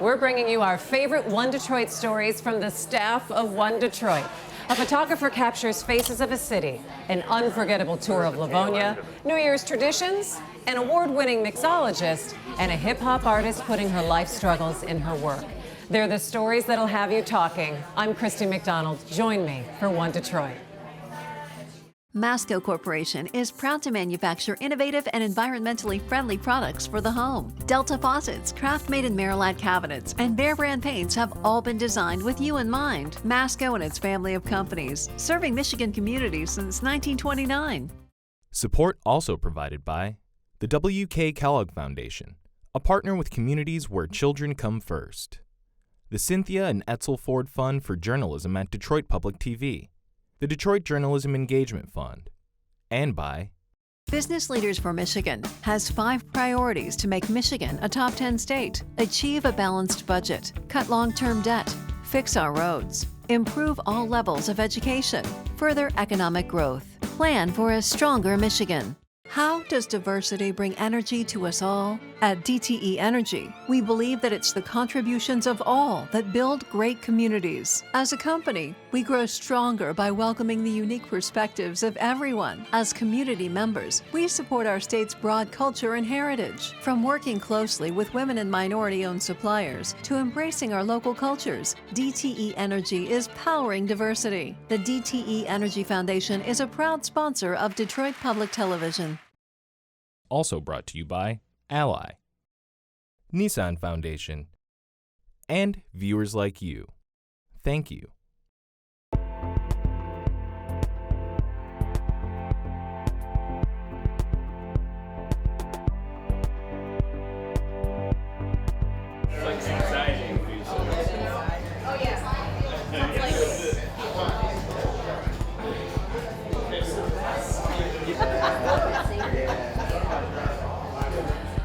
we're bringing you our favorite One Detroit stories from the staff of One Detroit. A photographer captures faces of a city, an unforgettable tour of Livonia, New Year's traditions, an award-winning mixologist, and a hip-hop artist putting her life struggles in her work. They're the stories that'll have you talking. I'm Christy McDonald. Join me for One Detroit. Masco Corporation is proud to manufacture innovative and environmentally friendly products for the home. Delta faucets, craft-made in Merillat cabinets, and Behr brand paints have all been designed with you in mind. Masco and its family of companies, serving Michigan communities since 1929. Support also provided by the W.K. Kellogg Foundation, a partner with communities where children come first. The Cynthia and Edsel Ford Fund for Journalism at Detroit Public TV. The Detroit Journalism Engagement Fund, and by Business Leaders for Michigan has 5 priorities to make Michigan a top 10 state. Achieve a balanced budget, cut long-term debt, fix our roads, improve all levels of education, further economic growth, plan for a stronger Michigan. How does diversity bring energy to us all? At DTE Energy, we believe that it's the contributions of all that build great communities. As a company, we grow stronger by welcoming the unique perspectives of everyone. As community members, we support our state's broad culture and heritage. From working closely with women and minority-owned suppliers to embracing our local cultures, DTE Energy is powering diversity. The DTE Energy Foundation is a proud sponsor of Detroit Public Television. Also brought to you by Ally, NISSAN Foundation, and viewers like you. Thank you.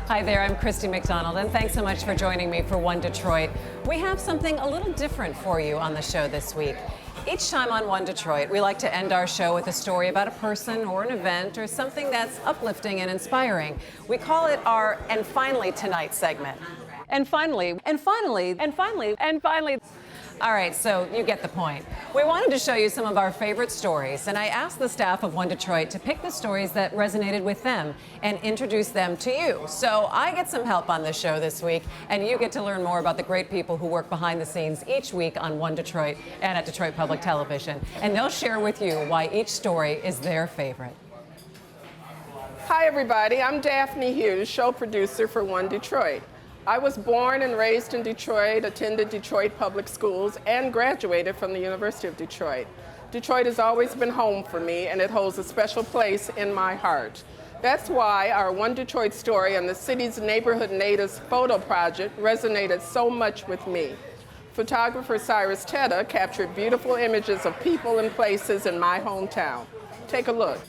Hi there, I'm Christy McDonald, and thanks so much for joining me for One Detroit. We have something a little different for you on the show this week. Each time on One Detroit, we like to end our show with a story about a person or an event or something that's uplifting and inspiring. We call it our And Finally Tonight segment. And finally. All right, so you get the point. We wanted to show you some of our favorite stories, and I asked the staff of One Detroit to pick the stories that resonated with them and introduce them to you. So I get some help on the show this week, and you get to learn more about the great people who work behind the scenes each week on One Detroit and at Detroit Public Television. And they'll share with you why each story is their favorite. Hi, everybody. I'm Daphne Hughes, show producer for One Detroit. I was born and raised in Detroit, attended Detroit public schools, and graduated from the University of Detroit. Detroit has always been home for me, and it holds a special place in my heart. That's why our One Detroit story on the city's Neighborhood Natives photo project resonated so much with me. Photographer Cyrus Tedder captured beautiful images of people and places in my hometown. Take a look.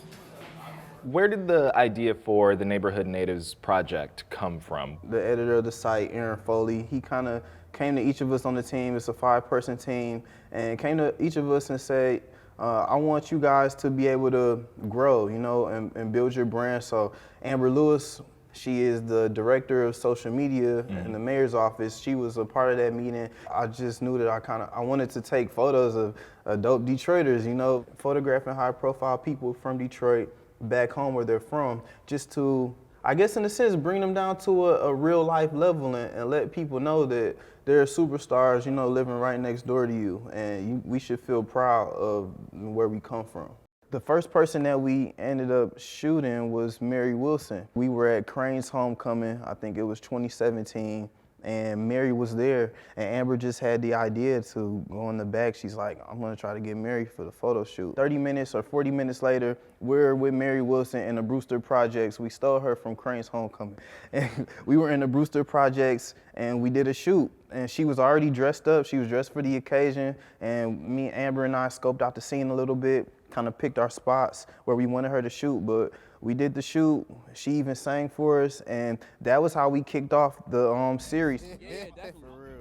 Where did the idea for the Neighborhood Natives project come from? The editor of the site, Aaron Foley, he kind of came to each of us on the team. It's a 5-person team, and came to each of us and said, I want you guys to be able to grow, you know, and build your brand. So Amber Lewis, she is the director of social media in the mayor's office. She was a part of that meeting. I just knew that I wanted to take photos of dope Detroiters, you know, photographing high-profile people from Detroit back home where they're from, just to, I guess in a sense, bring them down to a real life level and let people know that there are superstars, you know, living right next door to you, and we should feel proud of where we come from. The first person that we ended up shooting was Mary Wilson. We were at Crane's homecoming, I think it was 2017, and Mary was there, and Amber just had the idea to go in the back. She's like, I'm gonna try to get Mary for the photo shoot. 30 minutes or 40 minutes later, we're with Mary Wilson in the Brewster Projects. We stole her from Crane's homecoming. And we were in the Brewster Projects, and we did a shoot. And she was already dressed up. She was dressed for the occasion, and me, Amber, and I scoped out the scene a little bit, kind of picked our spots where we wanted her to shoot, but we did the shoot. She even sang for us, and that was how we kicked off the series.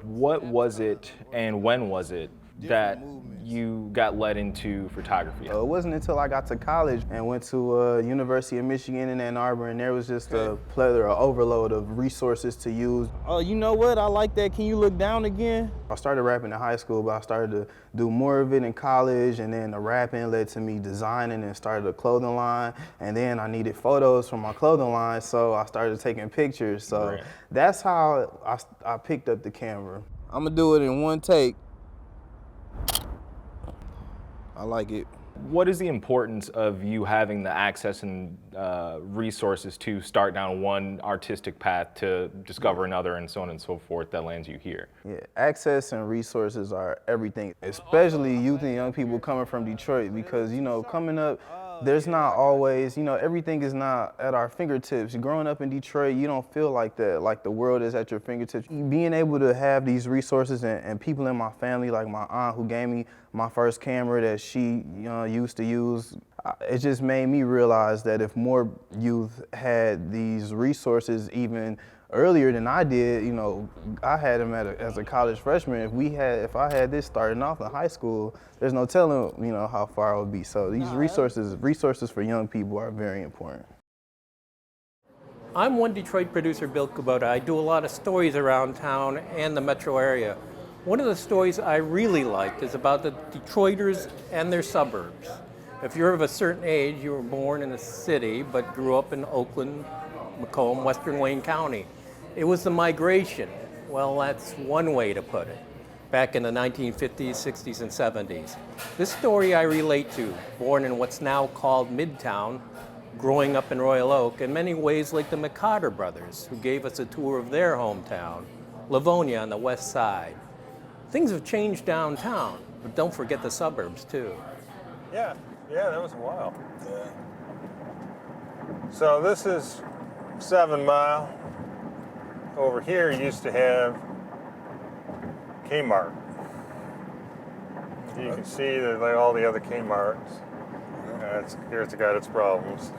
What was it and when was it that you got led into photography? It wasn't until I got to college and went to University of Michigan in Ann Arbor, and there was just a plethora, overload of resources to use. Oh, you know what? I like that. Can you look down again? I started rapping in high school, but I started to do more of it in college, and then the rapping led to me designing and started a clothing line, and then I needed photos from my clothing line, so I started taking pictures. So that's how I picked up the camera. I'm gonna do it in one take. I like it. What is the importance of you having the access and resources to start down one artistic path to discover another and so on and so forth that lands you here? Yeah, access and resources are everything, especially youth and young people coming from Detroit, because, you know, coming up, there's not always, you know, everything is not at our fingertips. Growing up in Detroit, you don't feel like that, like the world is at your fingertips. Being able to have these resources and people in my family, like my aunt who gave me my first camera that she used to use, it just made me realize that if more youth had these resources even earlier than I did, you know, I had them as a college freshman. If I had this starting off in high school, there's no telling, you know, how far I would be. So these resources for young people are very important. I'm One Detroit producer Bill Kubota. I do a lot of stories around town and the metro area. One of the stories I really liked is about the Detroiters and their suburbs. If you're of a certain age, you were born in a city but grew up in Oakland, Macomb, Western Wayne County. It was the migration. Well, that's one way to put it. Back in the 1950s, 60s, and 70s. This story I relate to, born in what's now called Midtown, growing up in Royal Oak, in many ways like the McCotter brothers, who gave us a tour of their hometown, Livonia on the west side. Things have changed downtown, but don't forget the suburbs too. Yeah, that was a while. Yeah. So this is 7 Mile. Over here used to have Kmart. You can see that like all the other Kmarts. Here's the guy that's problems.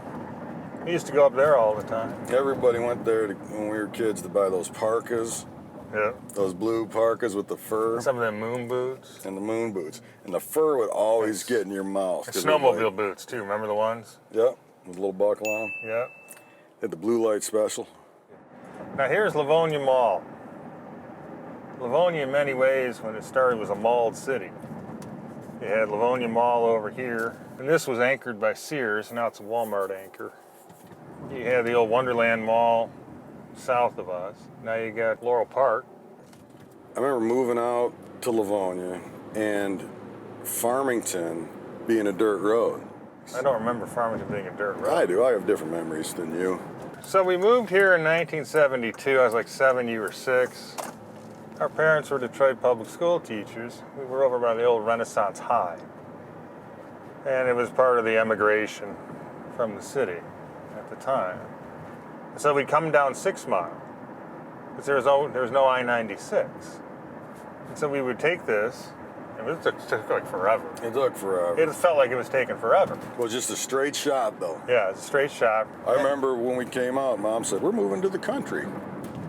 We used to go up there all the time. Everybody went there when we were kids to buy those parkas. Yeah. Those blue parkas with the fur. Some of them moon boots. And the moon boots. And the fur would always get in your mouth. And snowmobile boots too, remember the ones? Yep, with a little buckle on them. Yep. Had the blue light special. Now here's Livonia Mall. Livonia in many ways, when it started, was a malled city. You had Livonia Mall over here, and this was anchored by Sears, now it's a Walmart anchor. You had the old Wonderland Mall south of us. Now you got Laurel Park. I remember moving out to Livonia and Farmington being a dirt road. I don't remember Farmington being a dirt road. I do, I have different memories than you. So we moved here in 1972, I was like 7, you were 6. Our parents were Detroit public school teachers. We were over by the old Renaissance High. And it was part of the emigration from the city at the time. So we'd come down 6 Mile, because there was no I-96. And so we would take this, and it took like forever. It took forever. It felt like it was taking forever. It was just a straight shot, though. Yeah, it's a straight shot. I remember when we came out, Mom said, "We're moving to the country."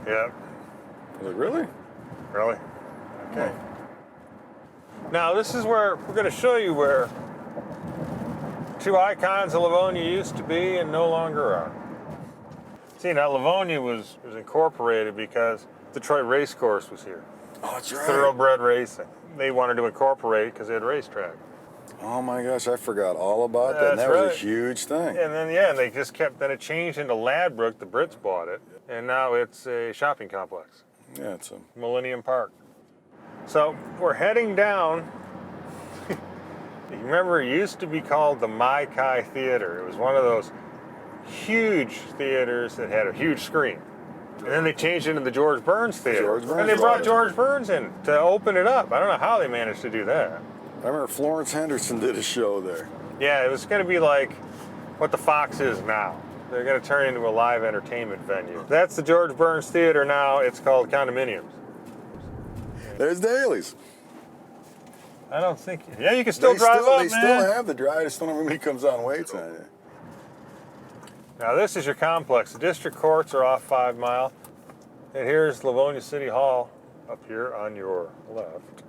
Yeah. I was like, "Really?" Really? Okay. Now this is where we're going to show you where 2 icons of Livonia used to be and no longer are. See, now Livonia was incorporated because Detroit Race Course was here. Oh, that's right. Thoroughbred racing. They wanted to incorporate because they had a racetrack. Oh my gosh, I forgot all about that. And that was a huge thing. And then, yeah, and they just kept, then it changed into Ladbroke. The Brits bought it, and now it's a shopping complex. Yeah, it's a Millennium Park. So we're heading down. You remember, it used to be called the Mai Kai Theater. It was one of those huge theaters that had a huge screen. And then they changed it into the George Burns Theater. And they brought George Burns in to open it up. I don't know how they managed to do that. I remember Florence Henderson did a show there. Yeah, it was going to be like what the Fox is now. They're going to turn it into a live entertainment venue. That's the George Burns Theater now. It's called Condominiums. There's Daly's. I don't think... Yeah, you can still drive up, man. They still have the drive. I just don't know when he comes out and waits on you. Now this is your complex. The district courts are off 5 Mile. And here's Livonia City Hall up here on your left.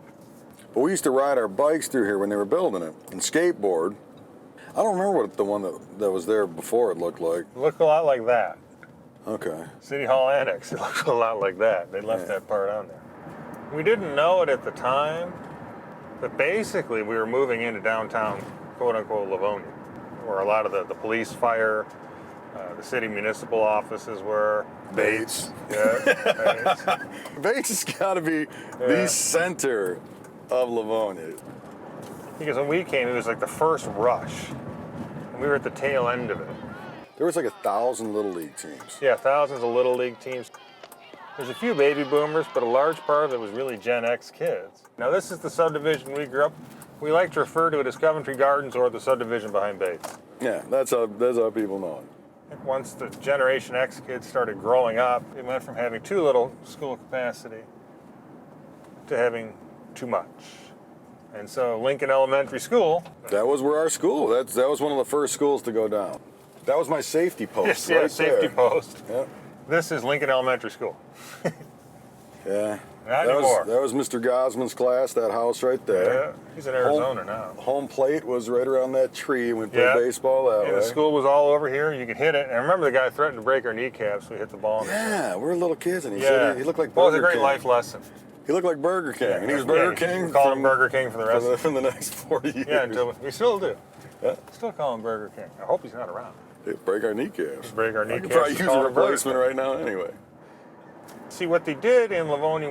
But we used to ride our bikes through here when they were building it, and skateboard. I don't remember what the one that was there before it looked like. It looked a lot like that. Okay. City Hall Annex, it looked a lot like that. They left that part on there. We didn't know it at the time, but basically we were moving into downtown, quote-unquote, Livonia, where a lot of the police, fire, the city municipal offices were. Bates. Yeah, Bates. Bates has got to be the center of Livonia. Because when we came, it was like the first rush. And we were at the tail end of it. There was like 1,000 Little League teams. Yeah, thousands of Little League teams. There's a few baby boomers, but a large part of it was really Gen X kids. Now this is the subdivision we grew up. We like to refer to it as Coventry Gardens or the subdivision behind Bates. Yeah, that's how people know it. Once the Generation X kids started growing up, it went from having too little school capacity to having too much. And so Lincoln Elementary School. That was where our school, that was one of the first schools to go down. That was my safety post. Yeah, right safety there. post. Yeah. This is Lincoln Elementary School. Yeah. Not anymore. That was Mr. Gosman's class, that house right there. Yeah, he's in Arizona now. Home plate was right around that tree, and we played baseball that way. The school was all over here. You could hit it. And I remember the guy threatened to break our kneecaps. We hit the ball. Yeah, we were little kids, and he said he looked like Burger Well, it was a great King. life lesson. He looked like Burger King, and he was Burger King. We called him Burger King for the rest of from the next 40 years. Yeah, until we still do. Yeah. Still call him Burger King. I hope he's not around. He'd break our kneecaps. Break our I kneecaps. could probably use call a him Burger replacement King. right now anyway. See, what they did in Livonia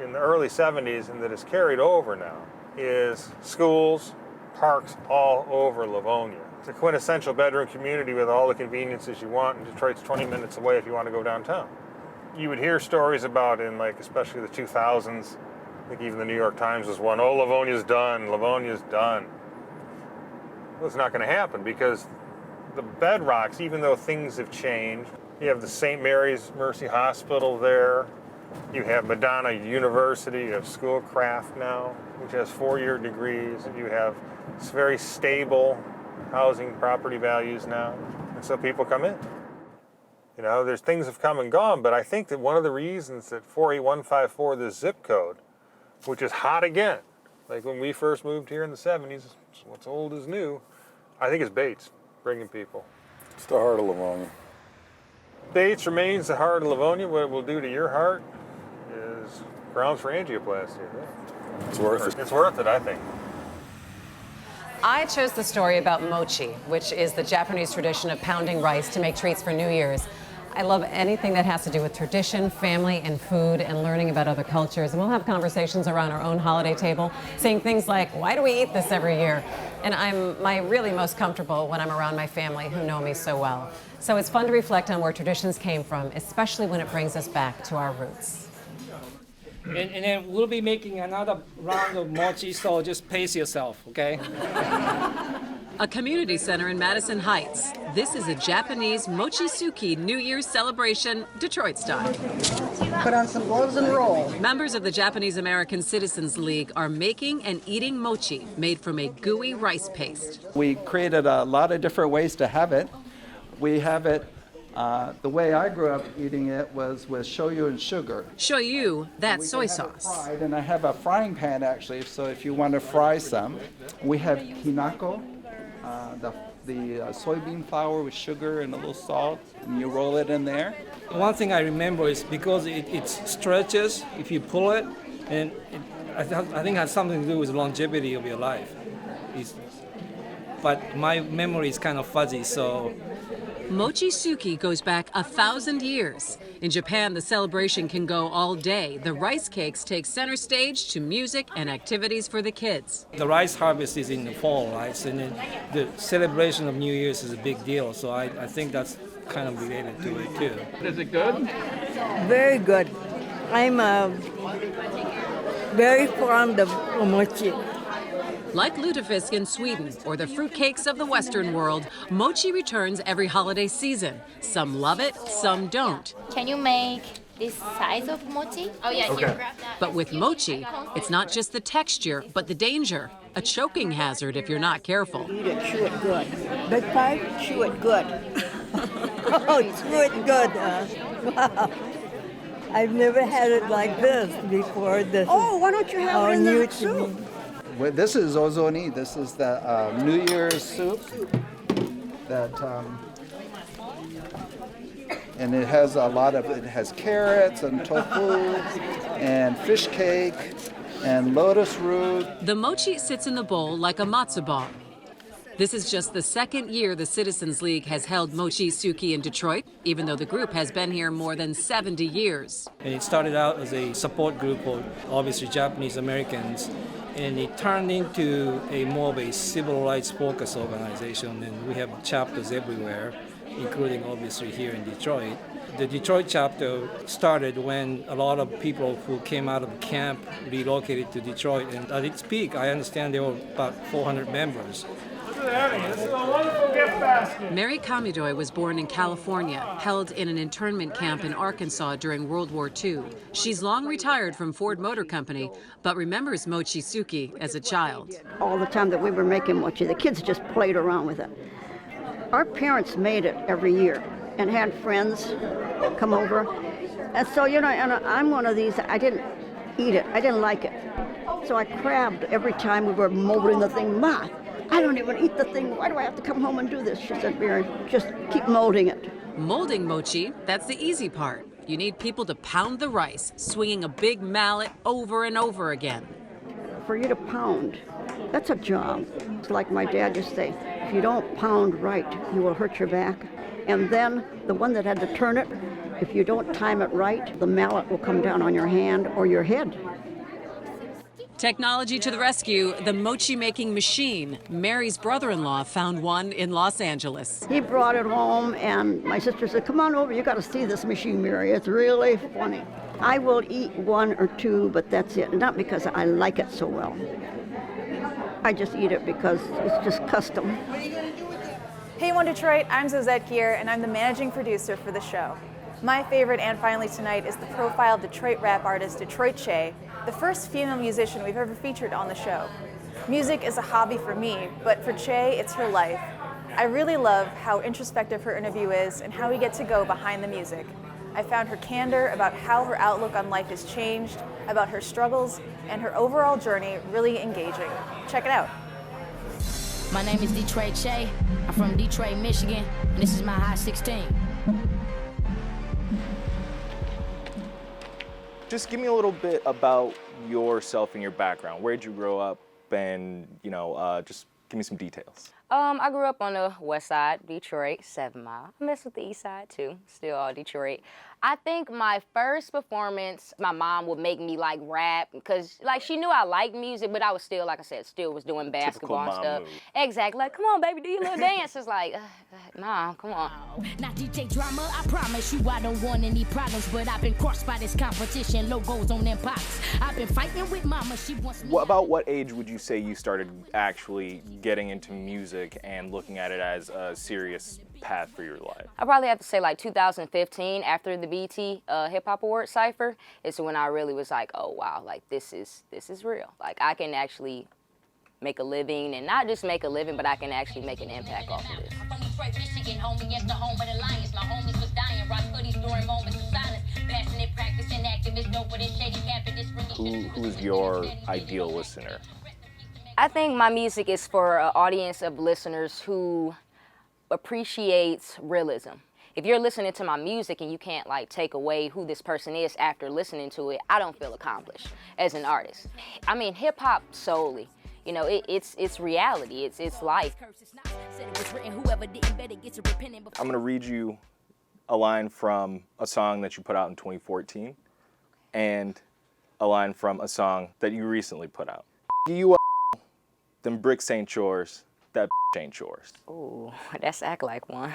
in the early 70s, and that is carried over now, is schools, parks all over Livonia. It's a quintessential bedroom community with all the conveniences you want, and Detroit's 20 minutes away if you want to go downtown. You would hear stories about in, like, especially the 2000s, I think even the New York Times was one, oh, Livonia's done, Livonia's done. Well, it's not going to happen because the bedrocks, even though things have changed, you have the St. Mary's Mercy Hospital there. You have Madonna University. You have Schoolcraft now, which has 4-year degrees. You have very stable housing property values now. And so people come in. You know, there's things have come and gone, but I think that one of the reasons that 48154, this zip code, which is hot again, like when we first moved here in the 70s, what's old is new, I think it's Bates bringing people. It's the heart of Livonia. Bates remains the heart of Livonia. What it will do to your heart is grounds for angioplasty. It's worth it. It's worth it, I think. I chose the story about mochi, which is the Japanese tradition of pounding rice to make treats for New Year's. I love anything that has to do with tradition, family, and food, and learning about other cultures. And we'll have conversations around our own holiday table, saying things like, why do we eat this every year? And I'm really most comfortable when I'm around my family who know me so well. So it's fun to reflect on where traditions came from, especially when it brings us back to our roots. And then we'll be making another round of mochi, so just pace yourself, okay? A community center in Madison Heights. This is a Japanese mochisuki New Year's celebration, Detroit style. Put on some gloves and roll. Members of the Japanese American Citizens League are making and eating mochi made from a gooey rice paste. We created a lot of different ways to have it. We have it, the way I grew up eating it was with shoyu and sugar. Shoyu, that's soy sauce. And I have a frying pan actually, so if you want to fry some. We have hinako, the soybean flour with sugar and a little salt, and you roll it in there. One thing I remember is because it stretches if you pull it, and I think it has something to do with longevity of your life. But my memory is kind of fuzzy, so. Mochisuki goes back 1,000 years. In Japan, the celebration can go all day. The rice cakes take center stage to music and activities for the kids. The rice harvest is in the fall, right? So then the celebration of New Year's is a big deal. So I think that's kind of related to it too. Is it good? Very good. I'm very fond of mochi. Like lutefisk in Sweden or the fruitcakes of the Western world, mochi returns every holiday season. Some love it, some don't. Can you make this size of mochi? Oh yeah, Okay. here, grab that. But with mochi, it's not just the texture, but the danger. A choking hazard if you're not careful. Eat it, chew it good. Big pipe, chew it good. Oh, chew it good. Wow. I've never had it like this before. This why don't you have it in the soup? Well, this is ozoni. This is the New Year's soup that, and it has it has carrots and tofu and fish cake and lotus root. The mochi sits in the bowl like a matzo ball. This is just the second year the Citizens League has held Mochi Suki in Detroit, even though the group has been here more than 70 years. And it started out as a support group for obviously Japanese Americans, and it turned into a more of a civil rights focused organization, and we have chapters everywhere, including obviously here in Detroit. The Detroit chapter started when a lot of people who came out of camp relocated to Detroit, and at its peak, I understand there were about 400 members. This is a wonderful gift basket. Mary Kamidoy was born in California, held in an internment camp in Arkansas during World War II. She's long retired from Ford Motor Company, but remembers Mochi Suki as a child. All the time that we were making mochi, the kids just played around with it. Our parents made it every year and had friends come over. And so, and I'm one of these, I didn't eat it, I didn't like it. So I crabbed every time we were molding the thing. Ma, I don't even eat the thing. Why do I have to come home and do this? She said, Mary, just keep molding it. Molding mochi, that's the easy part. You need people to pound the rice, swinging a big mallet over and over again. For you to pound, that's a job. It's like my dad used to say, if you don't pound right, you will hurt your back. And then the one that had to turn it, if you don't time it right, the mallet will come down on your hand or your head. Technology to the rescue, the mochi-making machine. Mary's brother-in-law found one in Los Angeles. He brought it home, and my sister said, come on over, you got to see this machine, Mary. It's really funny. I will eat one or two, but that's it. Not because I like it so well. I just eat it because it's just custom. Hey, One Detroit, I'm Zosette Guir, and I'm the managing producer for the show. My favorite and finally tonight is the profile Detroit rap artist Detroit Che, the first female musician we've ever featured on the show. Music is a hobby for me, but for Che, it's her life. I really love how introspective her interview is and how we get to go behind the music. I found her candor about how her outlook on life has changed, about her struggles, and her overall journey really engaging. Check it out. My name is Detroit Che. I'm from Detroit, Michigan, and this is my High 16. Just give me a little bit about yourself and your background. Where'd you grow up? And, just give me some details. I grew up on the west side, Detroit, 7 Mile. I mess with the east side too, still all Detroit. I think my first performance, my mom would make me like rap because she knew I liked music, but I was still, like I said, still was doing basketball and stuff. Move. Exactly, like, come on, baby, do your little dance. It's like, Mom, come on. Not DJ Drama, I promise you I don't want any problems, but I've been crossed by this competition, logos on them pockets. I've been fighting with mama, she wants me. About what age would you say you started actually getting into music and looking at it as a serious path for your life? I probably have to say 2015, after the BT Hip Hop Award Cypher, is when I really was like, oh wow, this is real. I can actually make a living, and not just make a living, but I can actually make an impact off of this. I'm from Detroit, Michigan, homie, yes, the home of the Lions. My homies was dying, rock hoodies during moments of silence. Passionate, practicing, activists, know what it's shady capital. Who's your ideal listener? I think my music is for an audience of listeners who appreciates realism. If you're listening to my music and you can't take away who this person is after listening to it, I don't feel accomplished as an artist. I mean, hip hop solely, it's reality, it's life. I'm gonna read you a line from a song that you put out in 2014 and a line from a song that you recently put out. You them bricks ain't yours, that ain't yours. Ooh, that's act like one.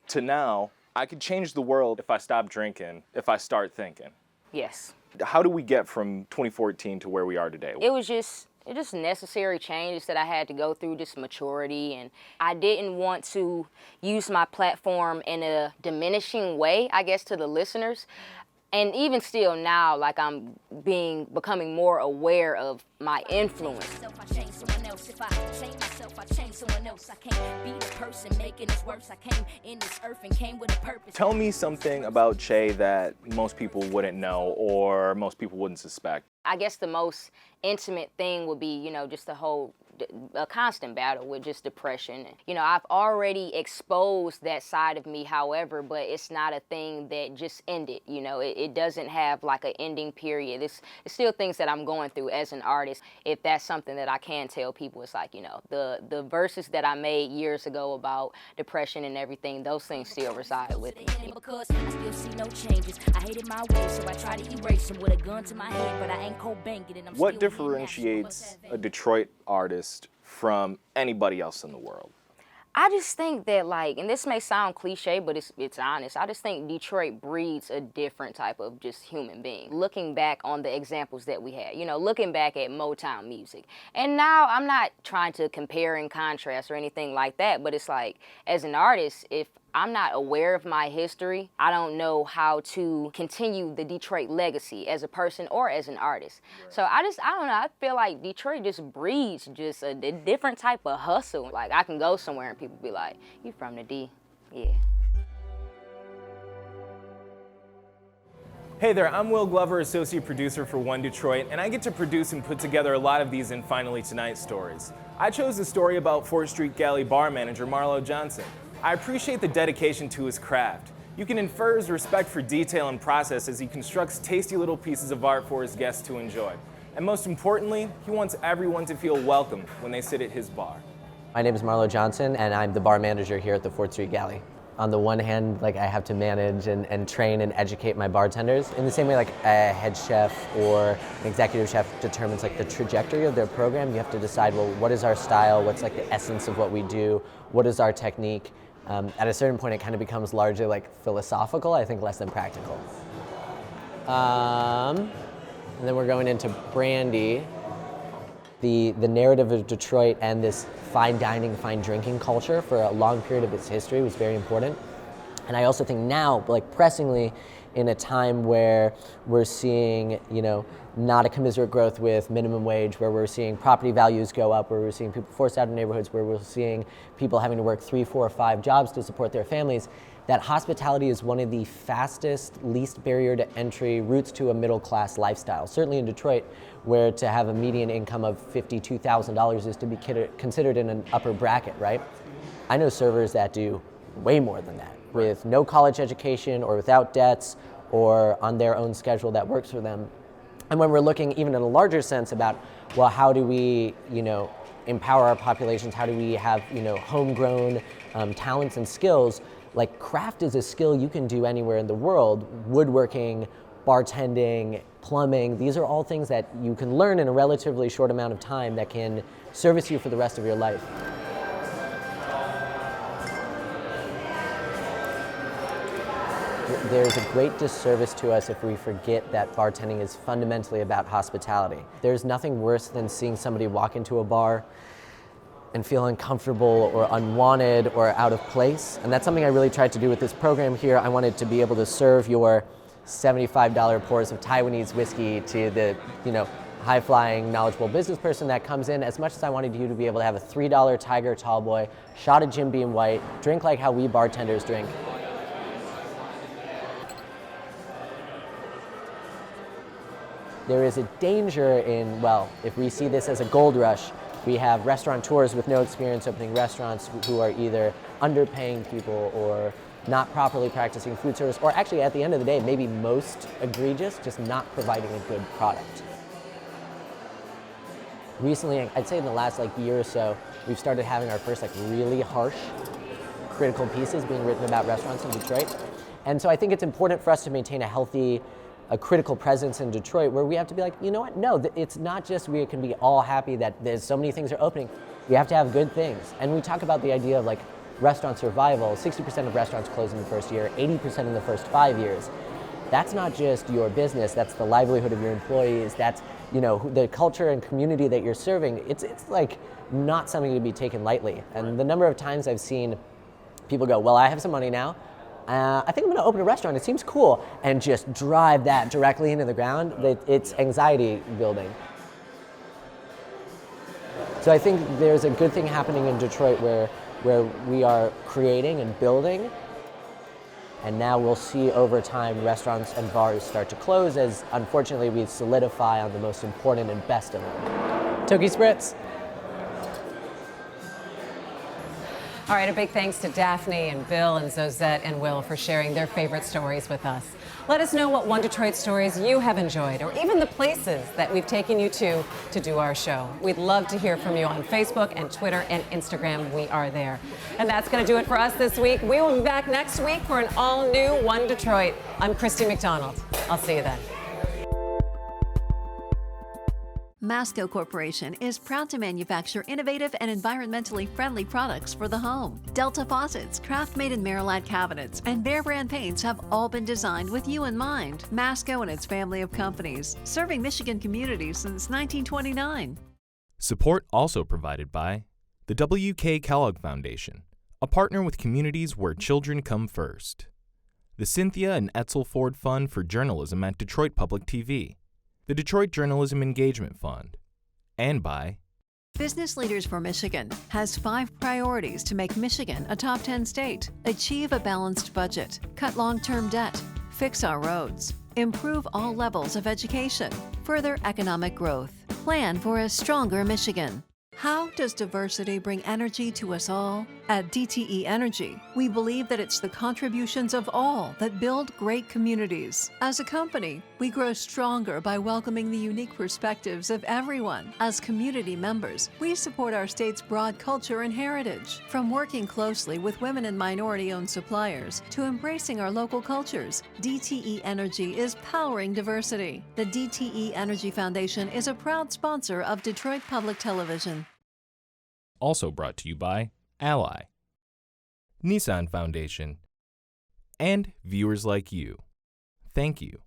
To now, I could change the world if I stop drinking, if I start thinking. Yes. How do we get from 2014 to where we are today? It was just necessary changes that I had to go through, just maturity, and I didn't want to use my platform in a diminishing way, I guess, to the listeners. And even still now, I'm becoming more aware of my influence. else. If I change myself, I change someone else. I can't be the person making this worse. I came in this earth and came with a purpose. Tell me something about Che that most people wouldn't know or most people wouldn't suspect. I guess the most intimate thing would be, just the whole a constant battle with just depression. I've already exposed that side of me, however, but it's not a thing that just ended. It doesn't have like an ending period. It's still things that I'm going through as an artist. If that's something that I can tell people, it's like, the verses that I made years ago about depression and everything, those things still reside with me. Because I still see no changes. I hated my ways, so I try to erase them with a gun to my head, but I ain't cold banking and I'm What still differentiates a Detroit artist from anybody else in the world? I just think that, and this may sound cliche, but it's honest. I just think Detroit breeds a different type of just human being. Looking back on the examples that we had, looking back at Motown music. And now I'm not trying to compare and contrast or anything like that, but it's like, as an artist, if I'm not aware of my history, I don't know how to continue the Detroit legacy as a person or as an artist. Right. So I don't know, I feel like Detroit just breeds just a different type of hustle. Like, I can go somewhere and people be like, you from the D? Yeah. Hey there, I'm Will Glover, Associate Producer for One Detroit, and I get to produce and put together a lot of these in Finally Tonight stories. I chose a story about 4th Street Galley bar manager Marlo Johnson. I appreciate the dedication to his craft. You can infer his respect for detail and process as he constructs tasty little pieces of art for his guests to enjoy. And most importantly, he wants everyone to feel welcome when they sit at his bar. My name is Marlo Johnson, and I'm the bar manager here at the 4th Street Galley. On the one hand, I have to manage and train and educate my bartenders in the same way a head chef or an executive chef determines the trajectory of their program. You have to decide, well, what is our style? What's the essence of what we do? What is our technique? At a certain point, it kind of becomes largely philosophical, I think less than practical. And then we're going into brandy. The narrative of Detroit and this fine dining, fine drinking culture for a long period of its history was very important. And I also think now, pressingly, in a time where we're seeing, not a commensurate growth with minimum wage, where we're seeing property values go up, where we're seeing people forced out of neighborhoods, where we're seeing people having to work 3, 4, 5 jobs to support their families, that hospitality is one of the fastest, least barrier to entry routes to a middle class lifestyle. Certainly in Detroit, where to have a median income of $52,000 is to be considered in an upper bracket, right? I know servers that do way more than that, with no college education or without debts or on their own schedule that works for them. And when we're looking even in a larger sense about, well, how do we, empower our populations? How do we have, homegrown talents and skills? Craft is a skill you can do anywhere in the world. Woodworking, bartending, plumbing, these are all things that you can learn in a relatively short amount of time that can service you for the rest of your life. There's a great disservice to us if we forget that bartending is fundamentally about hospitality. There's nothing worse than seeing somebody walk into a bar and feel uncomfortable or unwanted or out of place. And that's something I really tried to do with this program here. I wanted to be able to serve your $75 pours of Taiwanese whiskey to the, high-flying, knowledgeable business person that comes in, as much as I wanted you to be able to have a $3 Tiger Tallboy, shot of Jim Beam White, drink like how we bartenders drink. There is a danger in, if we see this as a gold rush, we have restaurateurs with no experience opening restaurants who are either underpaying people or not properly practicing food service, or actually at the end of the day, maybe most egregious, just not providing a good product. Recently, I'd say in the last year or so, we've started having our first really harsh critical pieces being written about restaurants in Detroit. And so I think it's important for us to maintain a critical presence in Detroit where we have to be you know what, no, it's not just we can be all happy that there's so many things are opening. We have to have good things. And we talk about the idea of restaurant survival. 60% of restaurants close in the first year, 80% in the first 5 years. That's not just your business, that's the livelihood of your employees, that's the culture and community that you're serving. It's not something to be taken lightly. And the number of times I've seen people go, well, I have some money now, I think I'm going to open a restaurant. It seems cool, and just drive that directly into the ground. It's anxiety building. So I think there's a good thing happening in Detroit where we are creating and building, and now we'll see over time restaurants and bars start to close as unfortunately we solidify on the most important and best of them. Toki Spritz. All right, a big thanks to Daphne and Bill and Zosette and Will for sharing their favorite stories with us. Let us know what One Detroit stories you have enjoyed, or even the places that we've taken you to do our show. We'd love to hear from you on Facebook and Twitter and Instagram. We are there. And that's going to do it for us this week. We will be back next week for an all-new One Detroit. I'm Christy McDonald. I'll see you then. Masco Corporation is proud to manufacture innovative and environmentally friendly products for the home. Delta faucets, craft-made in Merillat cabinets, and Behr brand paints have all been designed with you in mind. Masco and its family of companies, serving Michigan communities since 1929. Support also provided by the W.K. Kellogg Foundation, a partner with communities where children come first. The Cynthia and Edsel Ford Fund for Journalism at Detroit Public TV. The Detroit Journalism Engagement Fund, and by Business Leaders for Michigan has 5 priorities to make Michigan a top 10 state. Achieve a balanced budget, cut long-term debt, fix our roads, improve all levels of education, further economic growth, plan for a stronger Michigan. How does diversity bring energy to us all? At DTE Energy, we believe that it's the contributions of all that build great communities. As a company, we grow stronger by welcoming the unique perspectives of everyone. As community members, we support our state's broad culture and heritage. From working closely with women and minority-owned suppliers to embracing our local cultures, DTE Energy is powering diversity. The DTE Energy Foundation is a proud sponsor of Detroit Public Television. Also brought to you by Ally, NISSAN Foundation, and viewers like you. Thank you.